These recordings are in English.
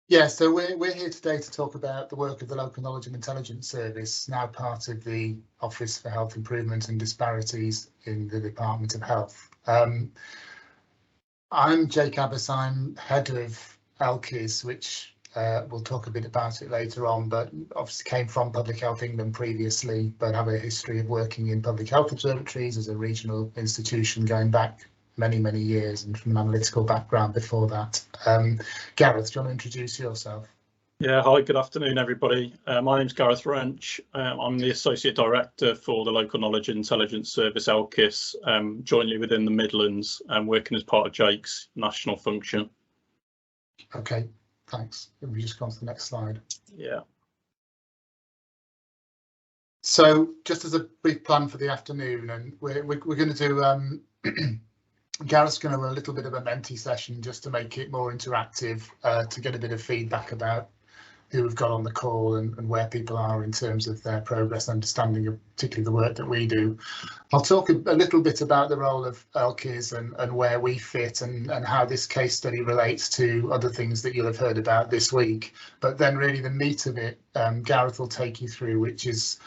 Yeah, so we're here today to talk about the work of the Local Knowledge and Intelligence Service, now part of the Office for Health Improvement and Disparities in the Department of Health. I'm Jake Abbas, I'm head of LKIS, which we'll talk a bit about it later on, but obviously came from Public Health England previously, but have a history of working in public health observatories as a regional institution going back many years, and from an analytical background before that. Gareth, do you want to introduce yourself? Yeah, hi, good afternoon, everybody. My name's Gareth Wrench. I'm the Associate Director for the Local Knowledge and Intelligence Service, LKIS, jointly within the Midlands, and working as part of Jake's national function. Okay, thanks. We just go on to the next slide. Yeah. So just as a brief plan for the afternoon, and we're going to do Gareth's going to run a little bit of a Menti session just to make it more interactive, to get a bit of feedback about who we've got on the call and where people are in terms of their progress, understanding of particularly the work that we do. I'll talk a little bit about the role of LKIS and where we fit and how this case study relates to other things that you'll have heard about this week. But then really the meat of it, Gareth will take you through, which is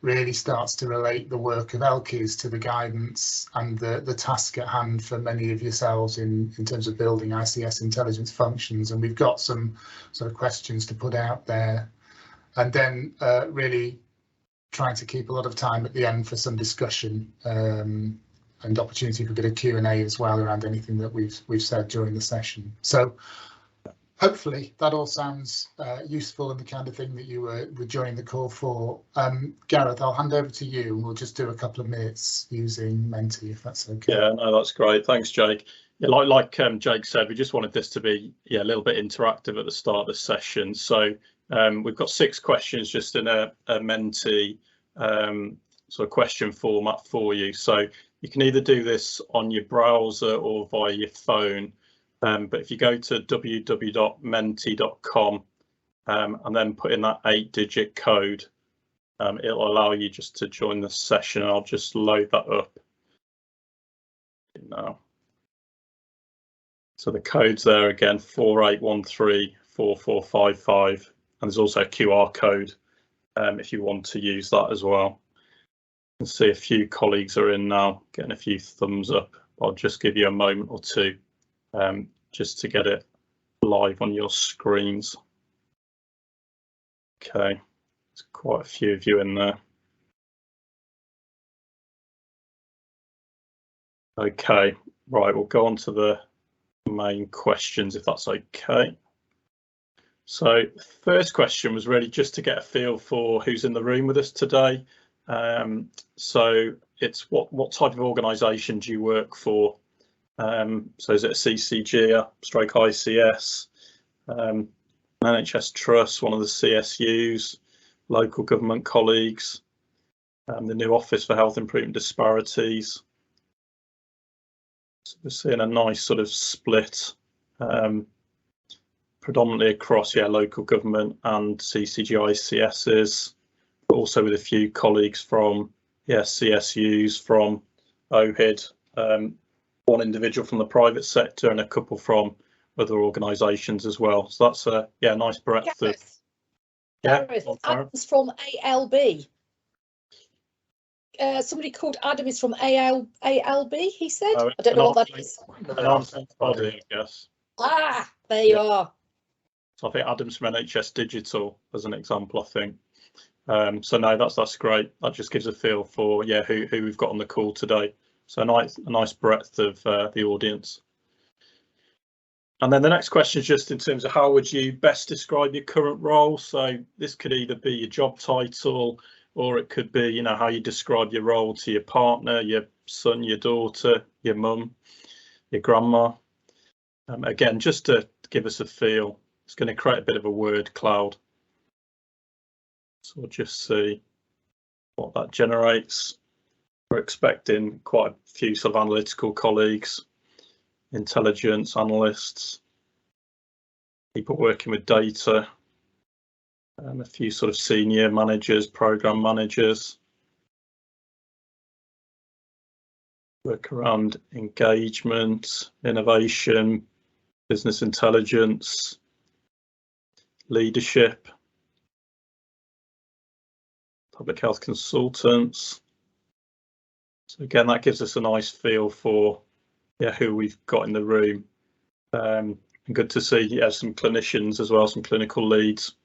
really starts to relate the work of LKIS to the guidance and the task at hand for many of yourselves in terms of building ICS intelligence functions. And we've got some sort of questions to put out there, and then really trying to keep a lot of time at the end for some discussion and opportunity for a bit of Q&A as well around anything that we've said during the session. So hopefully that all sounds useful and the kind of thing that you were joining the call for. Gareth, I'll hand over to you and we'll just do a couple of minutes using Menti, if that's okay. Yeah, no, that's great. Thanks, Jake. Yeah, like Jake said, we just wanted this to be a little bit interactive at the start of the session. So we've got 6 questions just in a Menti sort of question format for you. So you can either do this on your browser or via your phone. But if you go to www.menti.com and then put in that 8-digit code, it'll allow you just to join the session. And I'll just load that up now. So the code's there again, 48134455, and there's also a QR code if you want to use that as well. You can see a few colleagues are in now, getting a few thumbs up. I'll just give you a moment or two just to get it live on your screens. Okay, there's quite a few of you in there. Okay, right, we'll go on to the main questions if that's okay. So the first question was really just to get a feel for who's in the room with us today. So it's what type of organisation do you work for? So is it a CCG, stroke ICS, an NHS Trust, one of the CSUs, local government colleagues, the new Office for Health Improvement Disparities? So we're seeing a nice sort of split, predominantly across local government and CCG ICSs, but also with a few colleagues from CSUs, from OHID, one individual from the private sector and a couple from other organisations as well. So that's a nice breadth of. Gareth, Adam's from ALB. Somebody called Adam is from ALB, he said. I don't know what that is. An arm's length body, I guess. Ah, there you are. So I think Adam's from NHS Digital as an example, I think. So no, that's great. That just gives a feel for who we've got on the call today. So a nice breadth of the audience. And then the next question is just in terms of how would you best describe your current role? So this could either be your job title, or it could be, how you describe your role to your partner, your son, your daughter, your mum, your grandma. Again, just to give us a feel, it's going to create a bit of a word cloud. So we'll just see what that generates. We're expecting quite a few sort of analytical colleagues, intelligence analysts, people working with data, a few sort of senior managers, program managers, work around engagement, innovation, business intelligence, leadership, public health consultants. So again, that gives us a nice feel for who we've got in the room. And good to see some clinicians as well, some clinical leads.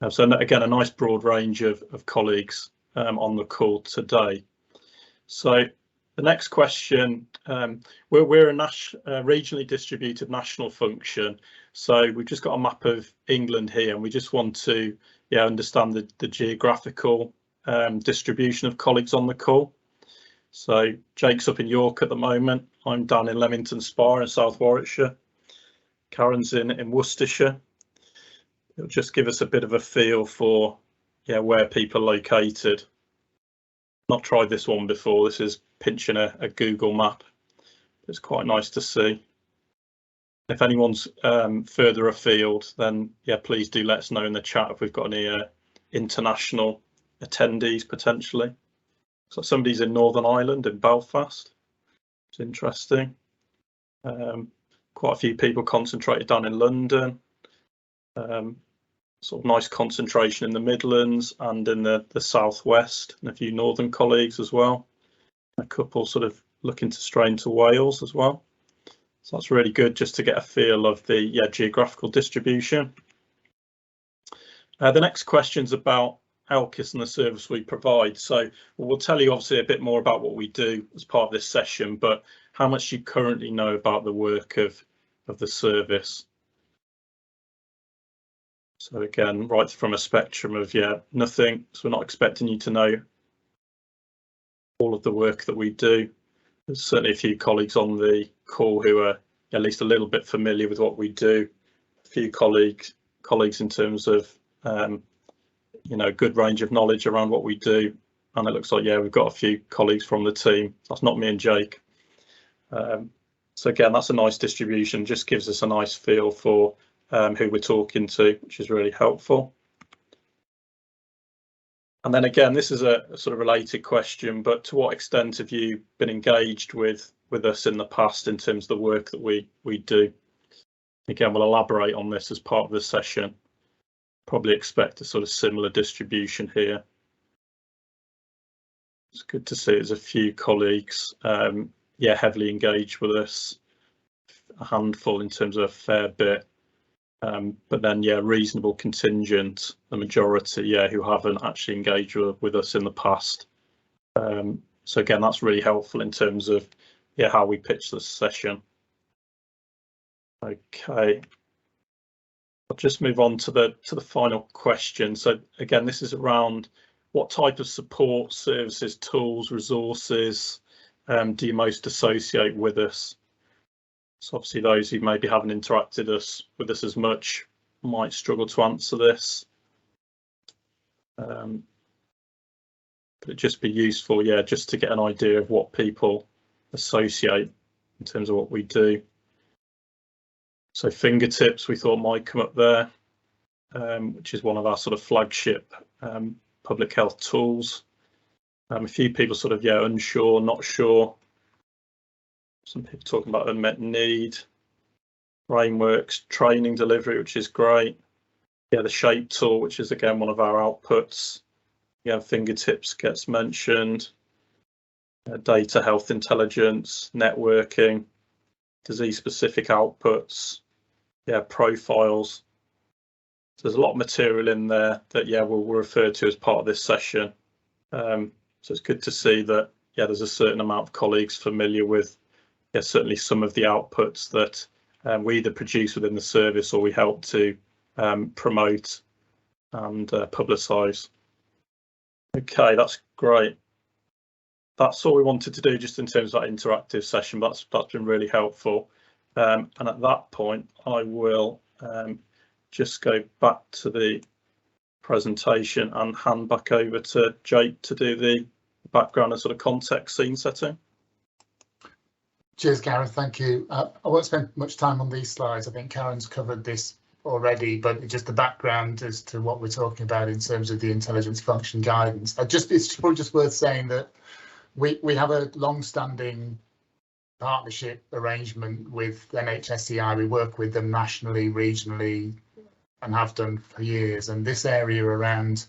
So again, a nice broad range of colleagues on the call today. So the next question, we're a regionally distributed national function. So we've just got a map of England here, and we just want to understand the geographical distribution of colleagues on the call. So Jake's up in York at the moment. I'm down in Leamington Spa in South Warwickshire. Karen's in Worcestershire. It'll just give us a bit of a feel for where people are located. Not tried this one before. This is pinching a Google map. It's quite nice to see. If anyone's further afield, then please do let us know in the chat if we've got any international attendees potentially. So somebody's in Northern Ireland, in Belfast. It's interesting. Quite a few people concentrated down in London. Sort of nice concentration in the Midlands and in the Southwest, and a few northern colleagues as well. A couple sort of looking to stray into Wales as well. So that's really good just to get a feel of the geographical distribution. The next question is about ELCIS and the service we provide. So we'll tell you obviously a bit more about what we do as part of this session, but how much you currently know about the work of the service. So again, right from a spectrum of nothing. So we're not expecting you to know all of the work that we do. There's certainly a few colleagues on the call who are at least a little bit familiar with what we do. A few colleagues in terms of good range of knowledge around what we do. And it looks like we've got a few colleagues from the team. That's not me and Jake. So again, that's a nice distribution. Just gives us a nice feel for who we're talking to, which is really helpful. And then again, this is a sort of related question, but to what extent have you been engaged with us in the past in terms of the work that we do? Again, we'll elaborate on this as part of the session. Probably expect a sort of similar distribution here. It's good to see there's a few colleagues heavily engaged with us, a handful in terms of a fair bit. But then reasonable contingent, the majority who haven't actually engaged with us in the past. So again, that's really helpful in terms of how we pitch this session. Okay, I'll just move on to the final question. So again, this is around what type of support services, tools, resources do you most associate with us? So obviously those who maybe haven't interacted with us as much might struggle to answer this. But it'd just be useful, just to get an idea of what people associate in terms of what we do. So fingertips we thought might come up there, which is one of our sort of flagship public health tools. A few people sort of unsure, not sure. Some people talking about unmet need, frameworks, training delivery, which is great. The shape tool, which is again one of our outputs. Fingertips gets mentioned. Data health intelligence, networking, disease specific outputs, profiles. So there's a lot of material in there that we'll refer to as part of this session. So it's good to see that there's a certain amount of colleagues familiar with certainly some of the outputs that we either produce within the service or we help to promote and publicise. Okay, that's great. That's all we wanted to do just in terms of that interactive session, but that's been really helpful. And at that point, I will just go back to the presentation and hand back over to Jake to do the background and sort of context scene setting. Cheers, Gareth. Thank you. I won't spend much time on these slides. I think Karen's covered this already, but just the background as to what we're talking about in terms of the intelligence function guidance. It's probably just worth saying that we have a long-standing partnership arrangement with NHSEI. We work with them nationally, regionally, and have done for years. And this area around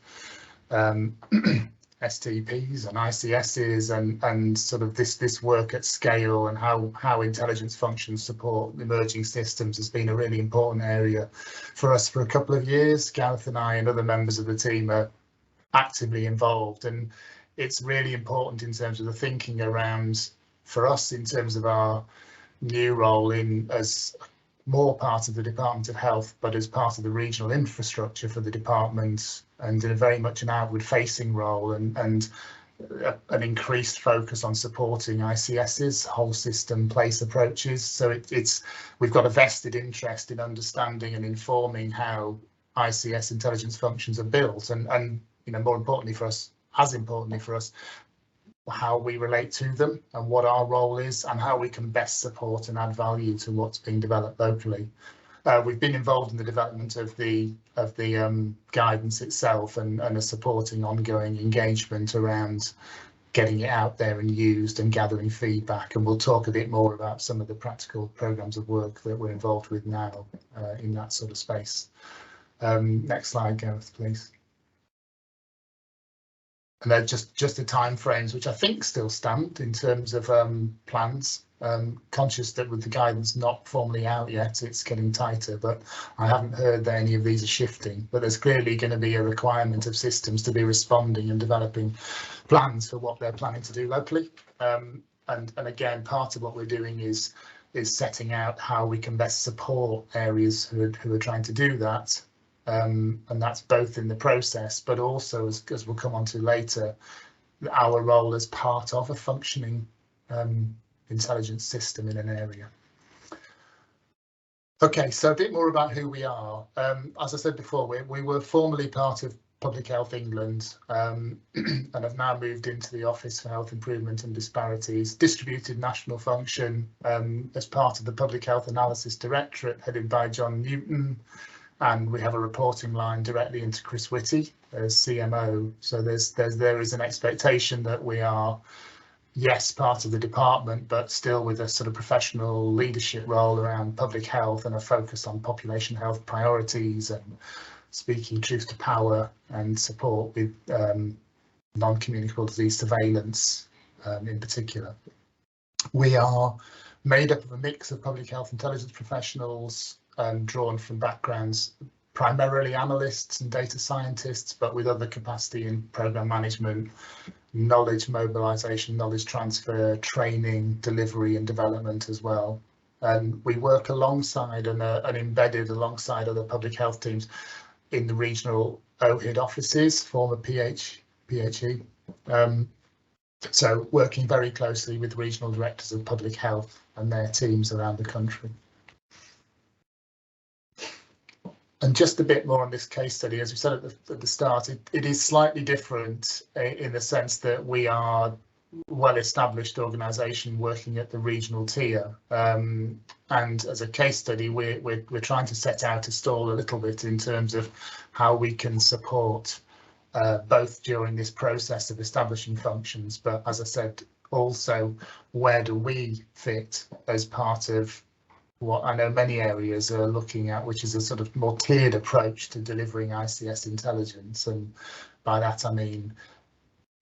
STPs and ICSs and sort of this work at scale and how intelligence functions support emerging systems has been a really important area for us for a couple of years. Gareth and I and other members of the team are actively involved, and it's really important in terms of the thinking around, for us, in terms of our new role in as more part of the Department of Health, but as part of the regional infrastructure for the department, and in a very much an outward facing role, and an increased focus on supporting ICS's whole system place approaches. So we've got a vested interest in understanding and informing how ICS intelligence functions are built, and you know, more importantly for us, as importantly for us, how we relate to them and what our role is and how we can best support and add value to what's being developed locally. We've been involved in the development of the guidance itself and are supporting ongoing engagement around getting it out there and used and gathering feedback. And we'll talk a bit more about some of the practical programs of work that we're involved with now in that sort of space. Next slide, Gareth, please. And they're just the timeframes, which I think still stand in terms of plans. Conscious that with the guidance not formally out yet, it's getting tighter, but I haven't heard that any of these are shifting. But there's clearly going to be a requirement of systems to be responding and developing plans for what they're planning to do locally. And again, part of what we're doing is setting out how we can best support areas who are trying to do that. And that's both in the process, but also, as we'll come on to later, our role as part of a functioning intelligence system in an area. Okay, so a bit more about who we are. As I said before, we were formerly part of Public Health England and have now moved into the Office for Health Improvement and Disparities, distributed national function as part of the Public Health Analysis Directorate headed by John Newton. And we have a reporting line directly into Chris Whitty as CMO. So there is an expectation that we are, yes, part of the department, but still with a sort of professional leadership role around public health and a focus on population health priorities and speaking truth to power and support with non-communicable disease surveillance in particular. We are made up of a mix of public health intelligence professionals drawn from backgrounds primarily analysts and data scientists, but with other capacity in program management, knowledge mobilization, knowledge transfer, training, delivery and development as well. And we work alongside and embedded alongside other public health teams in the regional OHID offices, former PHE. So working very closely with regional directors of public health and their teams around the country. And just a bit more on this case study, as we said at the start, it is slightly different in the sense that we are well-established organisation working at the regional tier. And as a case study, we're trying to set out a stall a little bit in terms of how we can support both during this process of establishing functions, but as I said, also where do we fit as part of what I know many areas are looking at, which is a sort of more tiered approach to delivering ICS intelligence. And by that I mean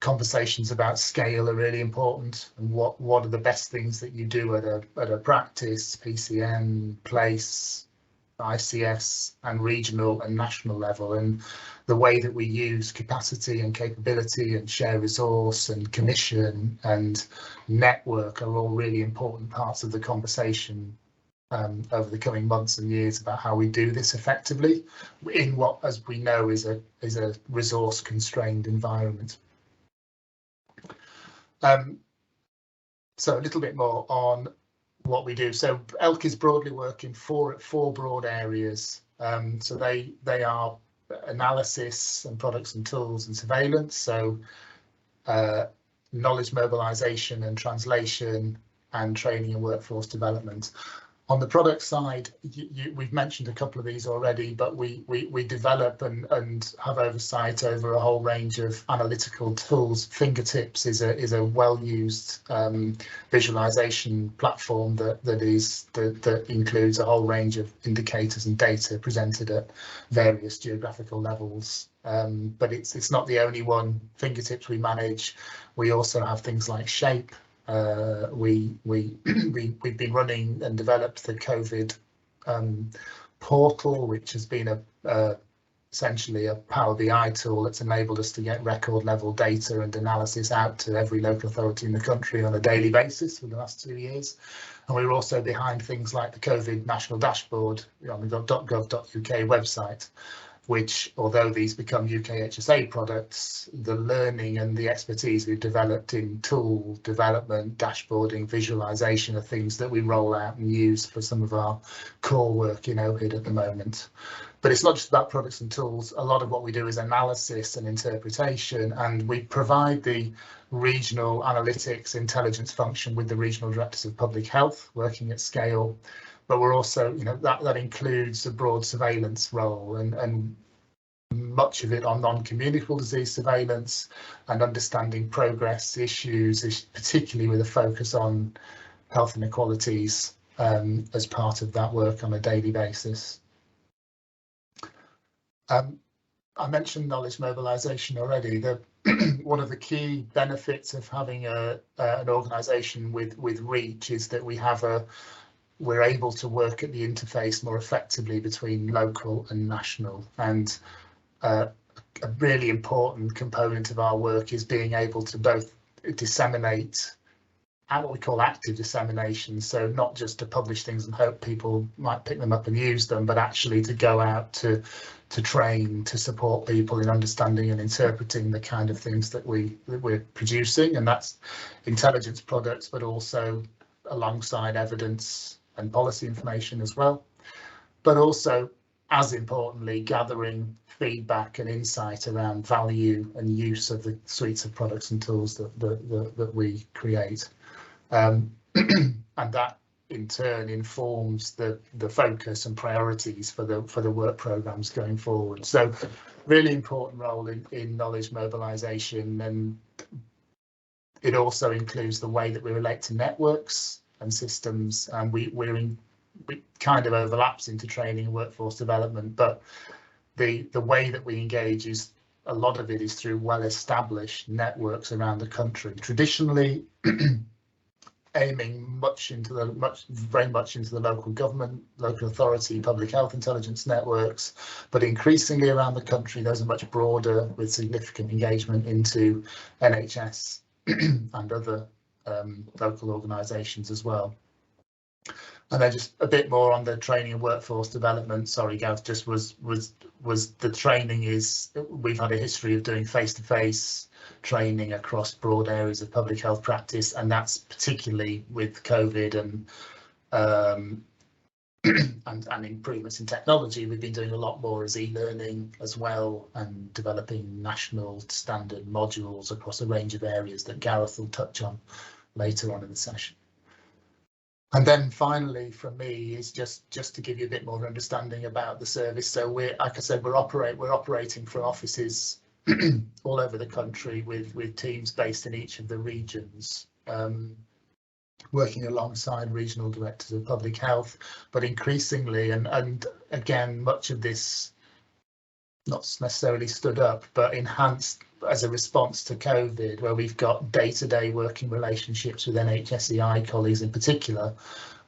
conversations about scale are really important, and what are the best things that you do at a practice, PCN, place, ICS and regional and national level, and the way that we use capacity and capability and share resource and commission and network are all really important parts of the conversation over the coming months and years about how we do this effectively in what, as we know, is a resource constrained environment. So a little bit more on what we do. So ELK is broadly working four broad areas. So they are analysis and products and tools and surveillance. So knowledge mobilization and translation and training and workforce development. On the product side, we've mentioned a couple of these already, but we develop and have oversight over a whole range of analytical tools. Fingertips is a well-used visualization platform that includes a whole range of indicators and data presented at various geographical levels. But it's not the only one. Fingertips we manage. We also have things like Shape. We've been running and developed the COVID portal, which has been essentially a Power BI tool that's enabled us to get record level data and analysis out to every local authority in the country on a daily basis for the last 2 years. And we were also behind things like the COVID national dashboard on the .gov.uk website, which, although these become UK HSA products, the learning and the expertise we've developed in tool development, dashboarding, visualization are things that we roll out and use for some of our core work in OHID at the moment. But it's not just about products and tools. A lot of what we do is analysis and interpretation, and we provide the regional analytics intelligence function with the regional directors of public health working at scale. But we're also, that includes a broad surveillance role and much of it on non-communicable disease surveillance and understanding progress issues, particularly with a focus on health inequalities as part of that work on a daily basis. I mentioned knowledge mobilisation already. One of the key benefits of having an organisation with reach is that we're able to work at the interface more effectively between local and national, and a really important component of our work is being able to both disseminate at what we call active dissemination, so not just to publish things and hope people might pick them up and use them, but actually to go out to train, to support people in understanding and interpreting the kind of things that we're producing, and that's intelligence products, but also alongside evidence and policy information as well, but also, as importantly, gathering feedback and insight around value and use of the suites of products and tools that we create, and that in turn informs the focus and priorities for the work programs going forward. So, really important role in knowledge mobilisation, and it also includes the way that we relate to networks and systems, and we kind of overlaps into training and workforce development, but the way that we engage is a lot of it is through well-established networks around the country, traditionally aiming very much into the local government, local authority, public health intelligence networks, but increasingly around the country those are much broader, with significant engagement into NHS and other local organisations as well. And then just a bit more on the training and workforce development. Sorry, Gav, just was the training is, we've had a history of doing face-to-face training across broad areas of public health practice, and that's particularly with COVID and improvements in technology. We've been doing a lot more as e-learning as well, and developing national standard modules across a range of areas that Gareth will touch on later on in the session. And then finally, from me, is just to give you a bit more understanding about the service. So we're, like I said, we're operating from offices all over the country with teams based in each of the regions, working alongside regional directors of public health, but increasingly, and again, much of this not necessarily stood up, but enhanced as a response to COVID, where we've got day-to-day working relationships with NHSEI colleagues in particular,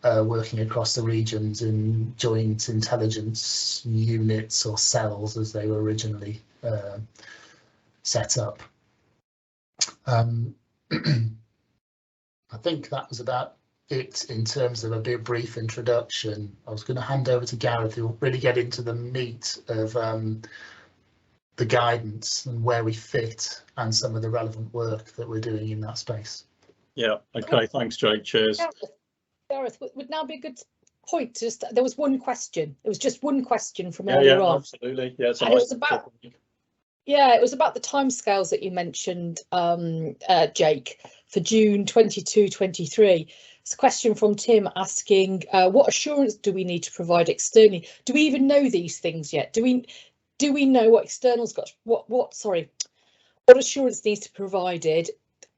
working across the regions in joint intelligence units or cells as they were originally set up. I think that was about it in terms of a brief introduction. I was going to hand over to Gareth, who will really get into the meat of the guidance and where we fit and some of the relevant work that we're doing in that space. Yeah, okay, thanks, Jake. Cheers. Gareth, would now be a good point. Just there was one question. It was just one question from earlier on. Absolutely. Yeah, it's a nice it was about the timescales that you mentioned, Jake. for June 22-23. It's a question from Tim asking, what assurance do we need to provide externally? Do we even know these things yet? Do we know what externals got? What assurance needs to be provided?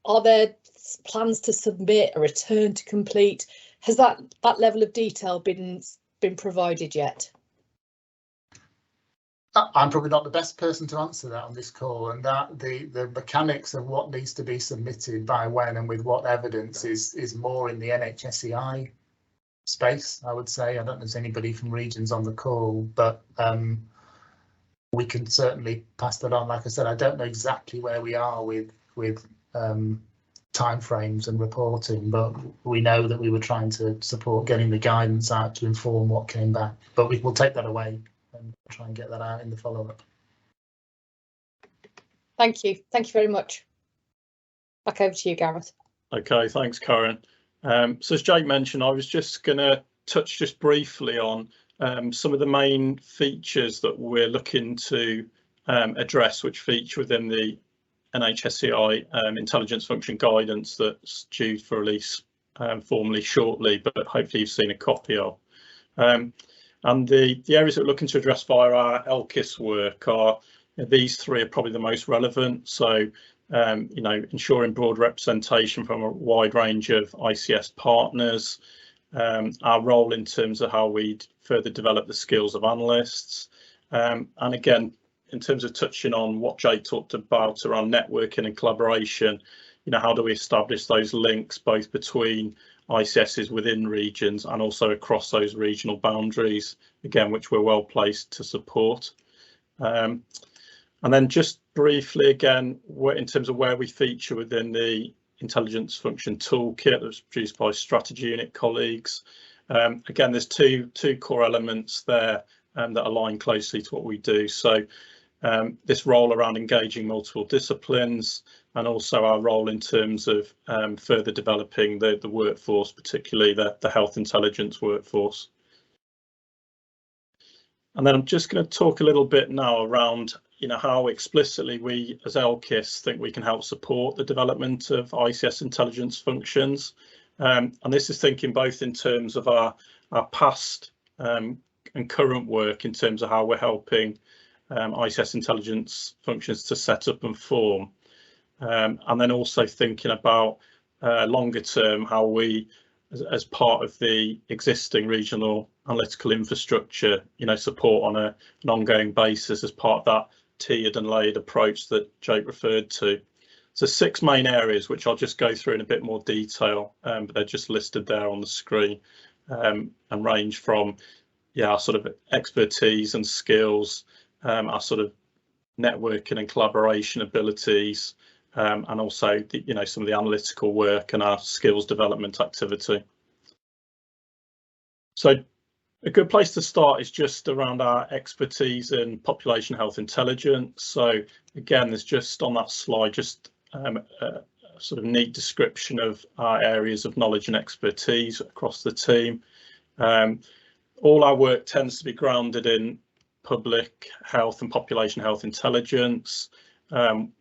Are there plans to submit, a return to complete? Has that level of detail been provided yet? I'm probably not the best person to answer that on this call, and that the mechanics of what needs to be submitted by when and with what evidence is more in the NHSEI space, I would say. I don't know if there's anybody from regions on the call, but we can certainly pass that on. Like I said, I don't know exactly where we are with timeframes and reporting, but we know that we were trying to support getting the guidance out to inform what came back, but we will take that away and try and get that out in the follow-up. Thank you very much. Back over to you, Gareth. Okay, thanks, Karen. So as Jake mentioned, I was just going to touch just briefly on some of the main features that we're looking to address, which feature within the NHSEI Intelligence Function guidance that's due for release formally shortly, but hopefully you've seen a copy of. And the areas that we're looking to address via our LCIS work are, these three are probably the most relevant. So, ensuring broad representation from a wide range of ICS partners, our role in terms of how we further develop the skills of analysts, and again, in terms of touching on what Jay talked about around networking and collaboration, how do we establish those links both between ICSs within regions and also across those regional boundaries, again, which we're well placed to support. And then just briefly, again, in terms of where we feature within the Intelligence Function Toolkit that was produced by Strategy Unit colleagues. Again, there's two core elements there that align closely to what we do. So this role around engaging multiple disciplines, and also our role in terms of further developing the workforce, particularly the health intelligence workforce. And then I'm just going to talk a little bit now around how explicitly we as LCIS think we can help support the development of ICS intelligence functions. And this is thinking both in terms of our past and current work in terms of how we're helping ICS intelligence functions to set up and form. And then also thinking about longer term, how we, as part of the existing regional analytical infrastructure, support on an ongoing basis as part of that tiered and layered approach that Jake referred to. So 6 main areas, which I'll just go through in a bit more detail, but they're just listed there on the screen, and range from our sort of expertise and skills, our sort of networking and collaboration abilities, and also some of the analytical work and our skills development activity. So a good place to start is just around our expertise in population health intelligence. So again, there's just on that slide just a sort of neat description of our areas of knowledge and expertise across the team. All our work tends to be grounded in public health and population health intelligence.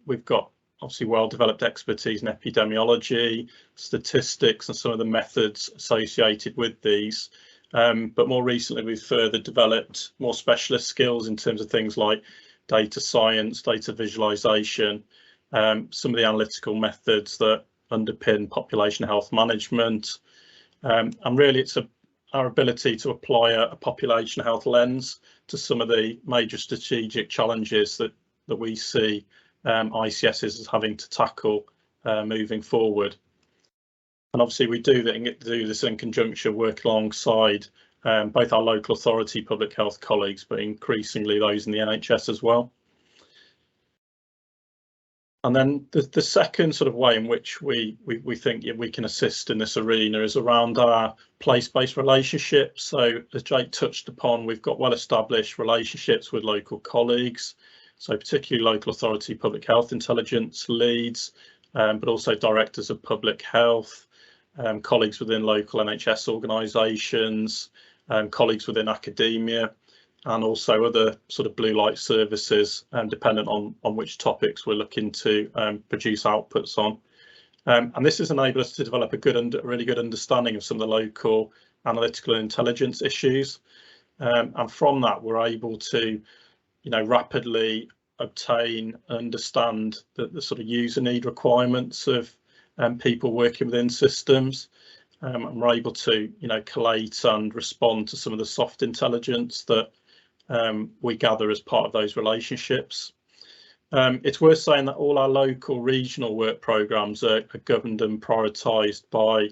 We've got obviously well-developed expertise in epidemiology, statistics, and some of the methods associated with these. But more recently, we've further developed more specialist skills in terms of things like data science, data visualization, some of the analytical methods that underpin population health management. And really, it's our ability to apply a population health lens to some of the major strategic challenges that we see ICS is having to tackle moving forward. And obviously we do this in conjunction, work alongside both our local authority public health colleagues, but increasingly those in the NHS as well. And then the second sort of way in which we think we can assist in this arena is around our place-based relationships. So as Jake touched upon, we've got well-established relationships with local colleagues, so particularly local authority public health intelligence leads, but also directors of public health, colleagues within local NHS organisations, colleagues within academia, and also other sort of blue light services, dependent on which topics we're looking to produce outputs on. And this has enabled us to develop a really good understanding of some of the local analytical and intelligence issues. And from that, we're able to, rapidly obtain, understand the sort of user need requirements of people working within systems. And we're able to, collate and respond to some of the soft intelligence that we gather as part of those relationships. It's worth saying that all our local regional work programmes are governed and prioritised by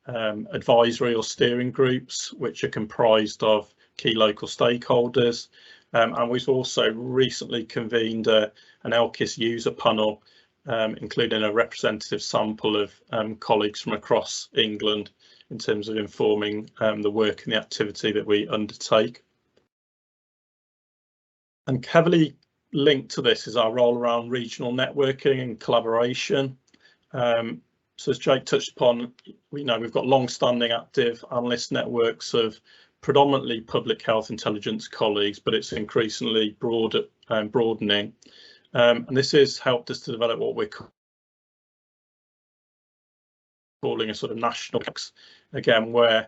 advisory or steering groups, which are comprised of key local stakeholders. And we've also recently convened an LCIS user panel, including a representative sample of colleagues from across England in terms of informing the work and the activity that we undertake. And heavily linked to this is our role around regional networking and collaboration. So as Jake touched upon, we've got long-standing active analyst networks of predominantly public health intelligence colleagues, but it's increasingly broadening. And this has helped us to develop what we're calling a sort of national mix, again, where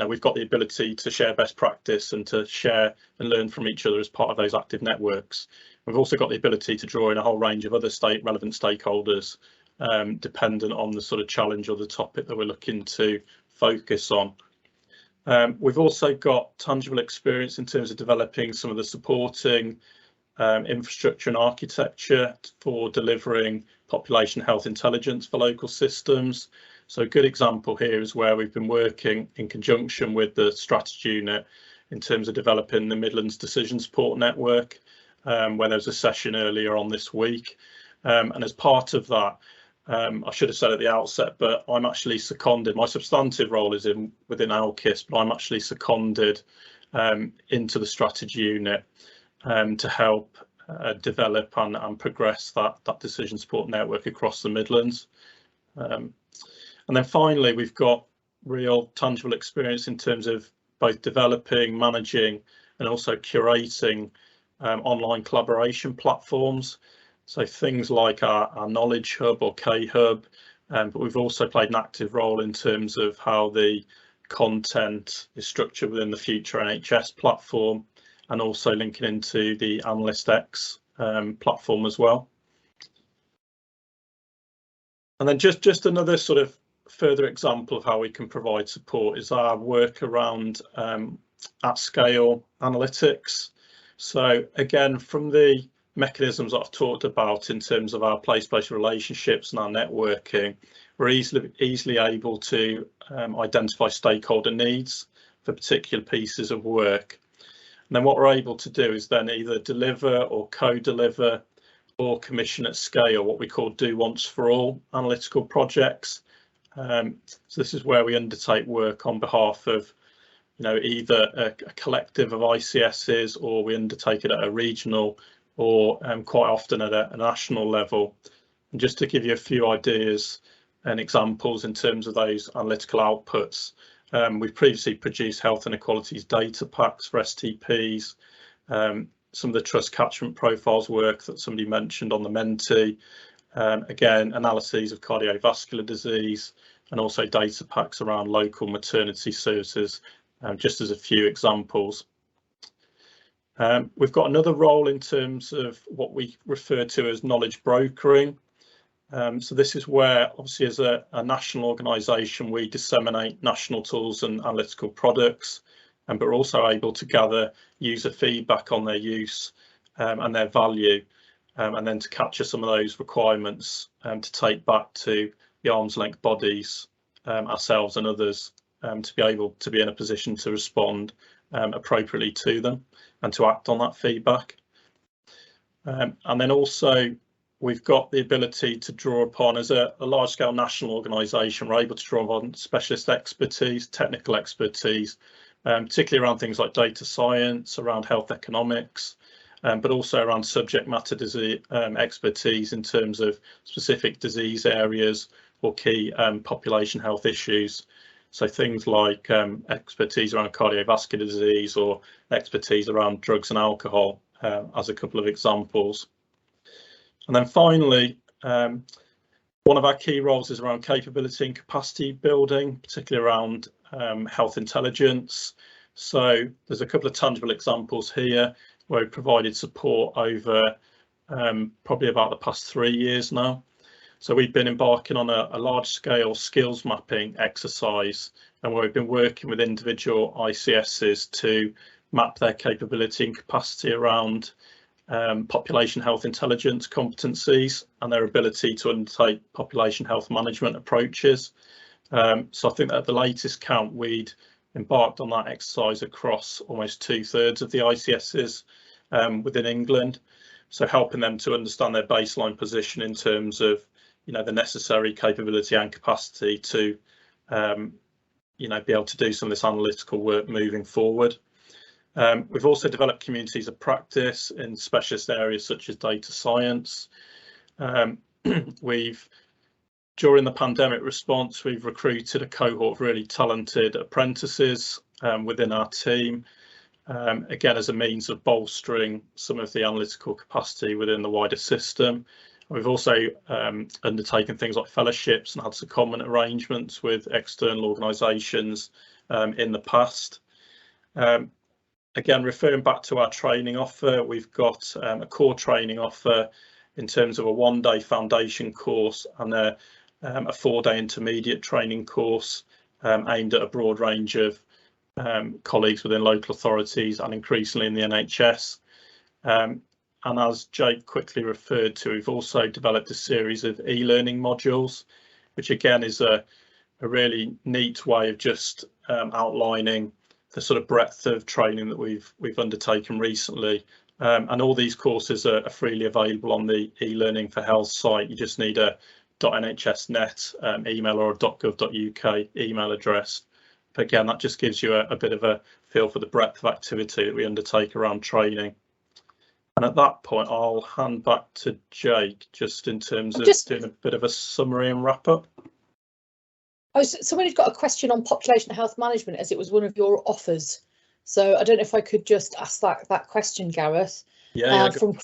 we've got the ability to share best practice and to share and learn from each other as part of those active networks. We've also got the ability to draw in a whole range of other relevant stakeholders, dependent on the sort of challenge or the topic that we're looking to focus on. We've also got tangible experience in terms of developing some of the supporting infrastructure and architecture for delivering population health intelligence for local systems. So a good example here is where we've been working in conjunction with the strategy unit in terms of developing the Midlands Decision Support Network, where there was a session earlier on this week. And as part of that, I should have said at the outset, but I'm actually seconded. My substantive role is within LCIS, but I'm actually seconded into the strategy unit to help develop and progress that decision support network across the Midlands. And then finally, we've got real tangible experience in terms of both developing, managing, and also curating online collaboration platforms. So things like our Knowledge Hub or K-Hub, but we've also played an active role in terms of how the content is structured within the Future NHS platform, and also linking into the AnalystX platform as well. And then just another sort of further example of how we can provide support is our work around at scale analytics. So again, from the mechanisms that I've talked about in terms of our place-based relationships and our networking, we're easily able to identify stakeholder needs for particular pieces of work. And then what we're able to do is then either deliver or co-deliver or commission at scale what we call do once for all analytical projects. So this is where we undertake work on behalf of either a collective of ICSs, or we undertake it at a regional or quite often at a national level. And just to give you a few ideas and examples in terms of those analytical outputs, we've previously produced health inequalities data packs for STPs, some of the trust catchment profiles work that somebody mentioned on the Menti, again, analyses of cardiovascular disease, and also data packs around local maternity services, just as a few examples. We've got another role in terms of what we refer to as knowledge brokering. So this is where, obviously, as a national organisation, we disseminate national tools and analytical products, but we're also able to gather user feedback on their use and their value, and then to capture some of those requirements to take back to the arm's length bodies, ourselves and others, to be able to be in a position to respond appropriately to them and to act on that feedback. And then also we've got the ability to draw upon, as a large-scale national organisation, we're able to draw upon specialist expertise, technical expertise, particularly around things like data science, around health economics, but also around subject matter disease expertise in terms of specific disease areas or key population health issues. So things like expertise around cardiovascular disease or expertise around drugs and alcohol, as a couple of examples. And then finally, One of our key roles is around capability and capacity building, particularly around health intelligence. So there's a couple of tangible examples here where we provided support over probably about the past 3 years now. So we've been embarking on a large-scale skills mapping exercise, and where we've been working with individual ICSs to map their capability and capacity around population health intelligence competencies and their ability to undertake population health management approaches. So I think that at the latest count, we'd embarked on that exercise across almost 2/3 of the ICSs within England. So helping them to understand their baseline position in terms of, the necessary capability and capacity to, be able to do some of this analytical work moving forward. We've also developed communities of practice in specialist areas such as data science. During the pandemic response, we've recruited a cohort of really talented apprentices within our team, again, as a means of bolstering some of the analytical capacity within the wider system. We've also undertaken things like fellowships and had secondment arrangements with external organisations in the past. Again, referring back to our training offer, we've got a core training offer in terms of a 1-day foundation course and a 4-day intermediate training course aimed at a broad range of colleagues within local authorities and increasingly in the NHS. And as Jake quickly referred to, we've also developed a series of e-learning modules, which again is a really neat way of just outlining the sort of breadth of training that we've undertaken recently. And all these courses are freely available on the e-learning for health site. You just need a .nhs.net email or a .gov.uk email address. But again, that just gives you a bit of a feel for the breadth of activity that we undertake around training. And at that point, I'll hand back to Jake, just in terms of doing a bit of a summary and wrap up. Somebody's got a question on population health management, as it was one of your offers. So I don't know if I could just ask that question, Gareth. Yeah. From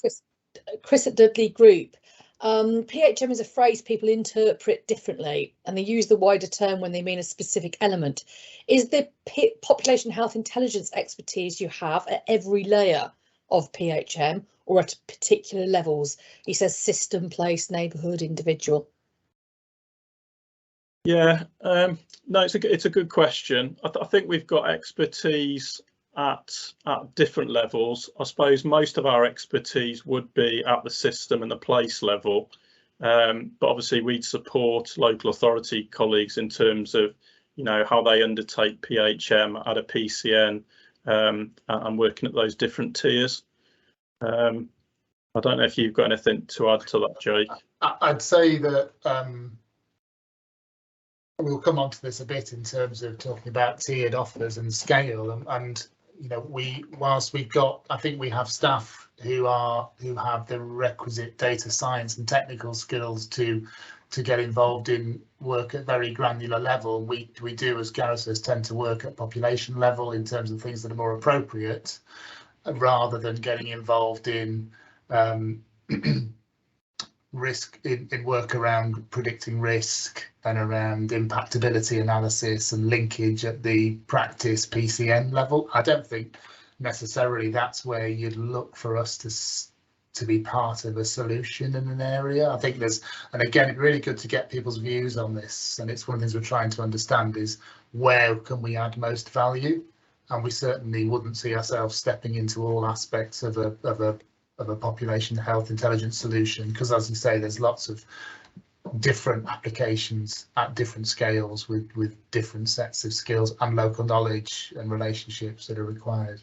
Chris at Dudley Group. PHM is a phrase people interpret differently, and they use the wider term when they mean a specific element. Is the population health intelligence expertise you have at every layer of PHM or at particular levels? He says system, place, neighbourhood, individual. Yeah, no, it's a good question. I think we've got expertise at different levels. I suppose most of our expertise would be at the system and the place level, but obviously we'd support local authority colleagues in terms of how they undertake PHM at a PCN and working at those different tiers. I don't know if you've got anything to add to that, Jake. I'd say that we'll come on to this a bit in terms of talking about tiered offers and scale, and whilst I think we have staff who have the requisite data science and technical skills to get involved in work at very granular level. We do, as Gareth says, tend to work at population level in terms of things that are more appropriate, rather than getting involved in risk in work around predicting risk and around impactability analysis and linkage at the practice PCN level. I don't think necessarily that's where you'd look for us to be part of a solution in an area. I think and again, it's really good to get people's views on this, and it's one of the things we're trying to understand is where can we add most value, and we certainly wouldn't see ourselves stepping into all aspects of a population health intelligence solution, because as you say, there's lots of different applications at different scales with different sets of skills and local knowledge and relationships that are required.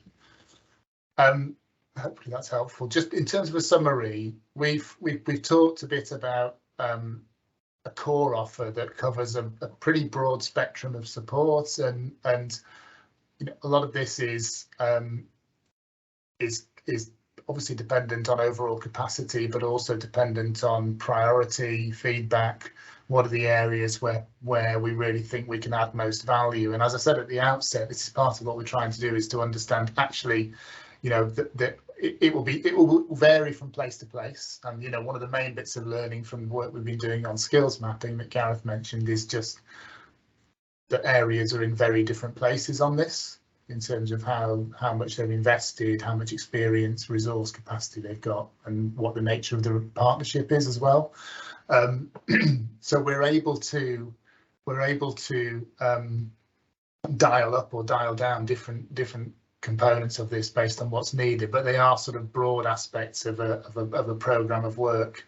Hopefully that's helpful. Just in terms of a summary, we've talked a bit about a core offer that covers a pretty broad spectrum of support, and a lot of this is obviously dependent on overall capacity, but also dependent on priority, feedback. What are the areas where we really think we can add most value? And as I said at the outset, this is part of what we're trying to do, is to understand actually, that it will vary from place to place. And you know, one of the main bits of learning from the work we've been doing on skills mapping that Gareth mentioned is just that areas are in very different places on this in terms of how much they've invested, how much experience, resource capacity they've got, and what the nature of the partnership is as well. So we're able to dial up or dial down different components of this based on what's needed, but they are sort of broad aspects of a program of work.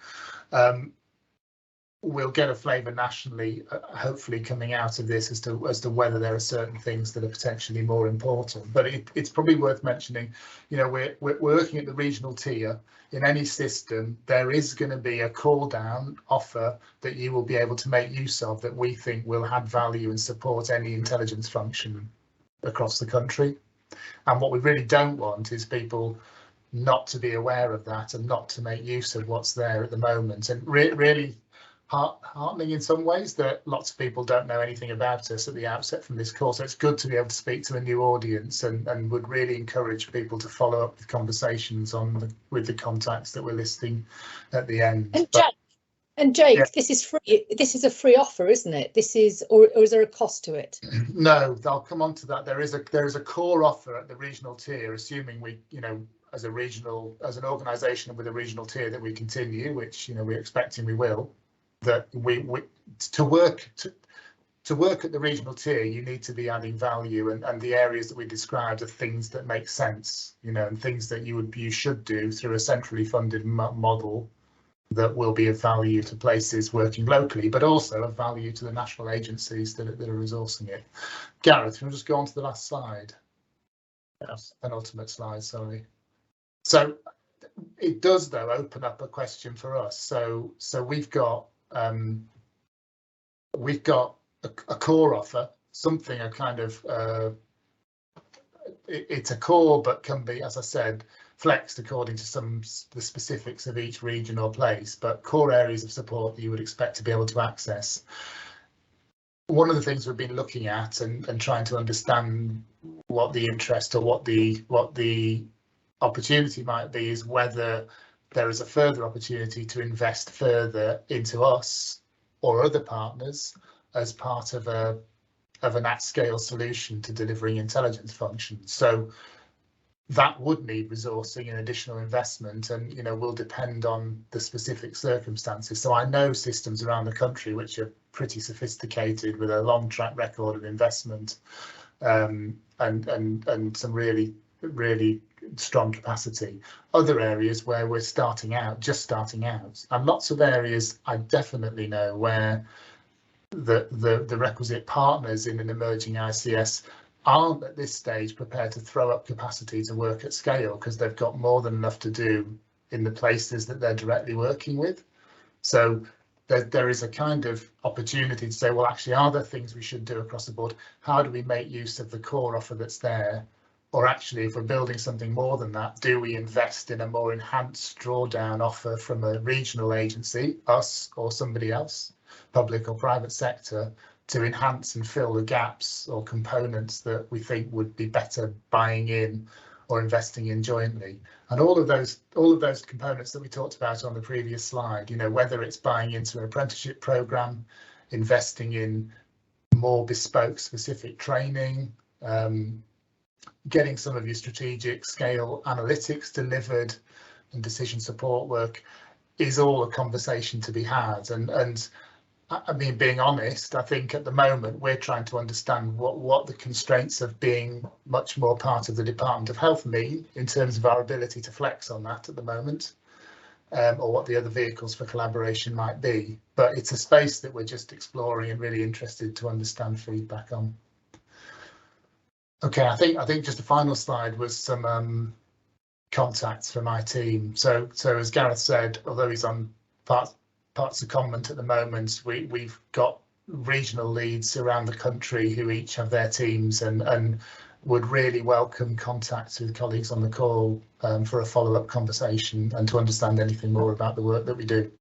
We'll get a flavour nationally, hopefully coming out of this as to whether there are certain things that are potentially more important. But it's probably worth mentioning, you know, we're working at the regional tier. In any system, there is going to be a call down offer that you will be able to make use of that we think will add value and support any intelligence function across the country. And what we really don't want is people not to be aware of that and not to make use of what's there at the moment. And really heartening in some ways that lots of people don't know anything about us at the outset from this course. So it's good to be able to speak to a new audience, and would really encourage people to follow up with conversations with the contacts that we're listing at the end. And Jake, yeah. This is free. This is a free offer, isn't it? This is, or is there a cost to it? No, I'll come on to that. There is a core offer at the regional tier, assuming we, you know, as an organisation with a regional tier that we continue, which, you know, we're expecting we will. That to work at the regional tier, you need to be adding value, and the areas that we described are things that make sense, you know, and things that you should do through a centrally funded model that will be of value to places working locally, but also of value to the national agencies that are resourcing it. Gareth, we'll just go on to the last slide. Yes, penultimate slide, sorry. So it does, though, open up a question for us. So we've got a core offer, something a kind of it's a core, but can be, as I said, flexed according to the specifics of each region or place, but core areas of support that you would expect to be able to access. One of the things we've been looking at and trying to understand what the interest or what the opportunity might be is whether there is a further opportunity to invest further into us or other partners as part of an at-scale solution to delivering intelligence functions. So that would need resourcing and additional investment, and you know, will depend on the specific circumstances. So I know systems around the country which are pretty sophisticated with a long track record of investment, and some really strong capacity. Other areas where we're just starting out, and lots of areas I definitely know where the requisite partners in an emerging ICS aren't at this stage prepared to throw up capacity to work at scale because they've got more than enough to do in the places that they're directly working with. So there is a kind of opportunity to say, well, actually, are there things we should do across the board? How do we make use of the core offer that's there? Or actually, if we're building something more than that, do we invest in a more enhanced drawdown offer from a regional agency, us or somebody else, public or private sector, to enhance and fill the gaps or components that we think would be better buying in or investing in jointly? And all of those components that we talked about on the previous slide, you know, whether it's buying into an apprenticeship program, investing in more bespoke specific training, getting some of your strategic scale analytics delivered and decision support work, is all a conversation to be had. And I mean, being honest, I think at the moment we're trying to understand what the constraints of being much more part of the Department of Health mean in terms of our ability to flex on that at the moment, or what the other vehicles for collaboration might be. But it's a space that we're just exploring and really interested to understand feedback on. Okay, I think just the final slide was some contacts for my team. So as Gareth said, although he's on parts of comment at the moment, we've got regional leads around the country who each have their teams and would really welcome contacts with colleagues on the call for a follow-up conversation and to understand anything more about the work that we do.